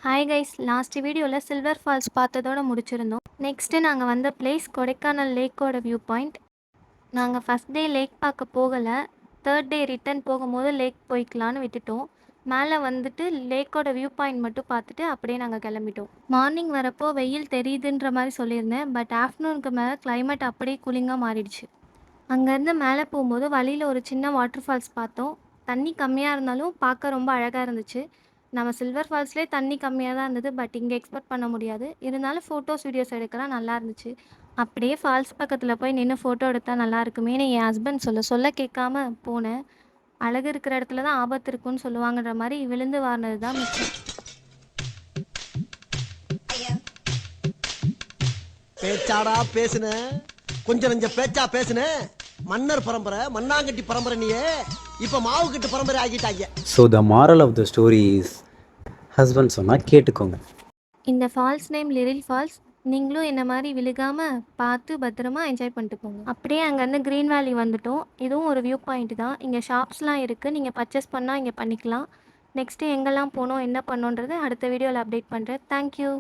Hi guys, last வீடியோவில் silver falls பார்த்ததோட முடிச்சிருந்தோம். Next நாங்கள் வந்த பிளேஸ் கொடைக்கானல் லேக்கோட வியூ பாயிண்ட். நாங்கள் ஃபஸ்ட் டே லேக் பார்க்க போகலை, தேர்ட் டே ரிட்டன் போகும்போது லேக் போய்க்கலான்னு விட்டுட்டோம். மேலே வந்துட்டு லேக்கோட வியூ பாயிண்ட் மட்டும் பார்த்துட்டு அப்படியே நாங்கள் கிளம்பிட்டோம். மார்னிங் வரப்போ வெயில் தெரியுதுன்ற மாதிரி சொல்லியிருந்தேன், பட் ஆஃப்டர்நூனுக்கு மேலே கிளைமேட் அப்படியே கூலிங்காக மாறிடுச்சு. அங்கேருந்து மேலே போகும்போது வழியில் ஒரு சின்ன வாட்டர் ஃபால்ஸ் பார்த்தோம். தண்ணி கம்மியாக இருந்தாலும் பார்க்க ரொம்ப அழகாக இருந்துச்சு. நம்ம சில்வர் ஃபால்ஸ்லேயே தண்ணி கம்மியாக தான் இருந்தது, பட் இங்கே எக்ஸ்பெக்ட் பண்ண முடியாது. இருந்தாலும் ஃபோட்டோஸ் வீடியோஸ் எடுக்கலாம் நல்லா இருந்துச்சு. அப்படியே ஃபால்ஸ் பக்கத்தில் போய் நின்று ஃபோட்டோ எடுத்தால் நல்லா இருக்குமேனு என் ஹஸ்பண்ட் சொல்ல கேட்காம போனேன். அழகு இருக்கிற இடத்துல தான் ஆபத்து இருக்குன்னு சொல்லுவாங்கன்ற மாதிரி விழுந்து வாரினது தான் மிச்சம். பேச்சாடா பேசுன, கொஞ்சம் நஞ்ச பேச்சா பேசுன. மன்னர் பரம்பரை, மண்ணாங்கட்டி பரம்பரை, நீயே இப்ப மாவு கட்டு பரம்பரை ஆகிட்டாங்க. So the moral of the story is husband சொன்னால் கேட்டுக்கோங்க. இந்த ஃபால்ஸ் நேம் லிரில் ஃபால்ஸ். நீங்களும் என்ன மாதிரி விழுகாமல் பார்த்து பத்திரமா என்ஜாய் பண்ணிட்டு போங்க. அப்படியே அங்கேருந்து க்ரீன் வேலி வந்துட்டோம். இதுவும் ஒரு வியூ பாயிண்ட் தான். இங்கே ஷாப்ஸ்லாம் இருக்குது, நீங்கள் பர்ச்சேஸ் பண்ணால் இங்கே பண்ணிக்கலாம். நெக்ஸ்ட்டு எங்கெல்லாம் போனோம் என்ன பண்ணோன்றது அடுத்த வீடியோவில் அப்டேட் பண்ணுறேன். தேங்க்யூ.